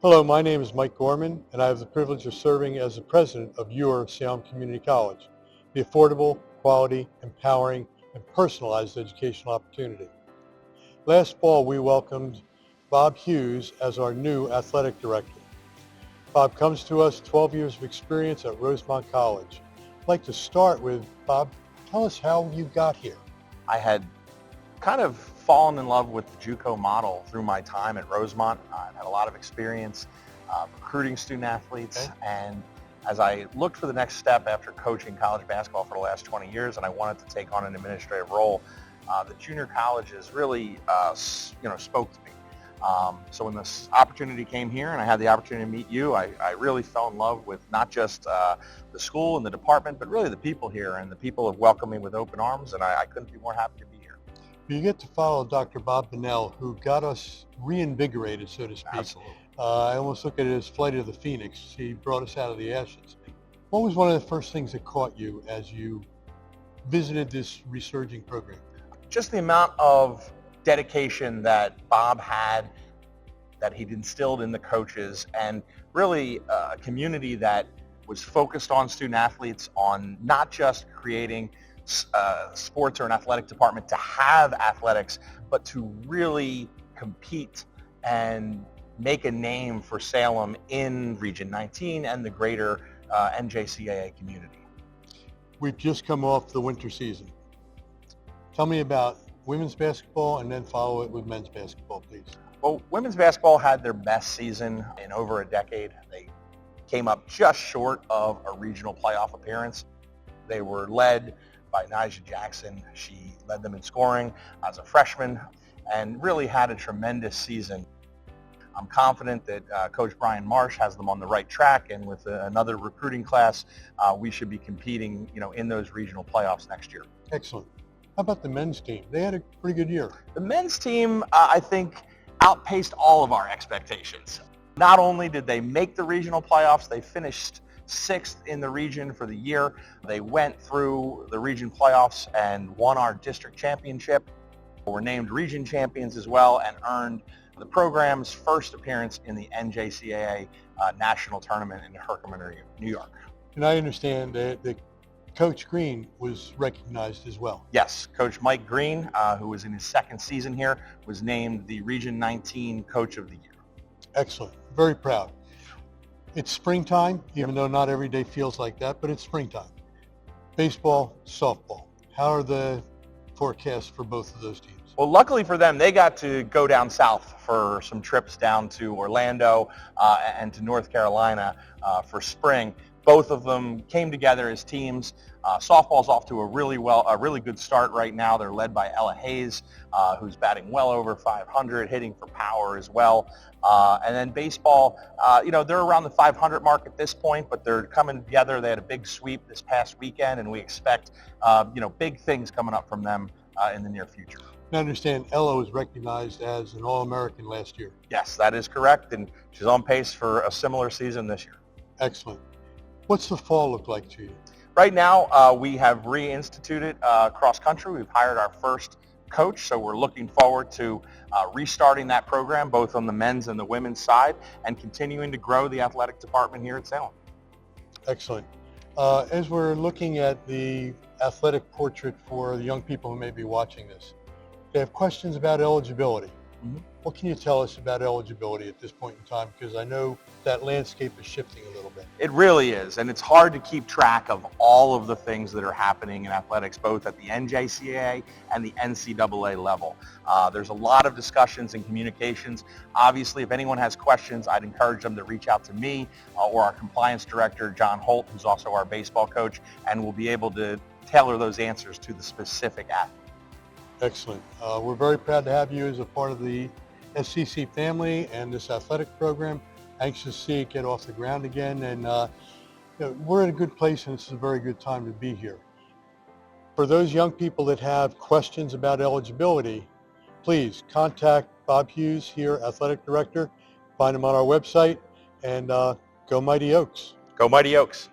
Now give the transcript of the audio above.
Hello, my name is Mike Gorman, and I have the privilege of serving as the president of your Salem Community College, the affordable, quality, empowering, and personalized educational opportunity. Last fall, we welcomed Bob Hughes as our new athletic director. Bob comes to us 12 years of experience at Rosemont College. I'd like to start with, Bob, tell us how you got here. I had kind of fallen in love with the JUCO model through my time at Rosemont. I've had a lot of experience recruiting student athletes, and as I looked for the next step after coaching college basketball for the last 20 years and I wanted to take on an administrative role, the junior colleges really spoke to me. So when this opportunity came here and I had the opportunity to meet you, I really fell in love with not just the school and the department, but really the people here, and the people have welcomed me with open arms, and I couldn't be more happy to be here. You get to follow Dr. Bob Bonnell, who got us reinvigorated, so to speak. Absolutely. I almost look at it as Flight of the Phoenix. He brought us out of the ashes. What was one of the first things that caught you as you visited this resurging program? Just the amount of dedication that Bob had, that he'd instilled in the coaches, and really a community that was focused on student athletes, on not just creating sports or an athletic department to have athletics, but to really compete and make a name for Salem in Region 19 and the greater NJCAA community. We've just come off the winter season. Tell me about women's basketball and then follow it with men's basketball, please. Well, women's basketball had their best season in over a decade. They came up just short of a regional playoff appearance. They were led by Nyjah Jackson. She led them in scoring as a freshman and really had a tremendous season. I'm confident that Coach Brian Marsh has them on the right track, and with another recruiting class, we should be competing, in those regional playoffs next year. Excellent. How about the men's team? They had a pretty good year. The men's team, I think, outpaced all of our expectations. Not only did they make the regional playoffs, they finished 6th in the region for the year. They went through the region playoffs and won our district championship. Were named region champions as well and earned the program's first appearance in the NJCAA national tournament in Herkimer, New York. And I understand that Coach Green was recognized as well. Yes, Coach Mike Green, who was in his second season here, was named the Region 19 Coach of the Year. Excellent. Very proud. It's springtime, even though not every day feels like that, but it's springtime. Baseball, softball. How are the forecasts for both of those teams? Well, luckily for them, they got to go down south for some trips down to Orlando and to North Carolina for spring. Both of them came together as teams. Softball's off to a really good start right now. They're led by Ella Hayes, who's batting well over 500, hitting for power as well. And then baseball, they're around the 500 mark at this point, but they're coming together. They had a big sweep this past weekend, and we expect, big things coming up from them in the near future. I understand Ella was recognized as an All-American last year. Yes, that is correct, and she's on pace for a similar season this year. Excellent. What's the fall look like to you? Right now, we have reinstituted cross country. We've hired our first coach, so we're looking forward to restarting that program, both on the men's and the women's side, and continuing to grow the athletic department here at Salem. Excellent. As we're looking at the athletic portrait for the young people who may be watching this, they have questions about eligibility. Mm-hmm. What can you tell us about eligibility at this point in time? Because I know that landscape is shifting a little bit. It really is, and it's hard to keep track of all of the things that are happening in athletics, both at the NJCAA and the NCAA level. There's a lot of discussions and communications. Obviously, if anyone has questions, I'd encourage them to reach out to me or our compliance director, John Holt, who's also our baseball coach, and we'll be able to tailor those answers to the specific athlete. Excellent. We're very proud to have you as a part of the SCC family and this athletic program. Anxious to see it get off the ground again, and we're in a good place, and this is a very good time to be here. For those young people that have questions about eligibility, please contact Bob Hughes here, Athletic Director. Find him on our website, and go Mighty Oaks. Go Mighty Oaks.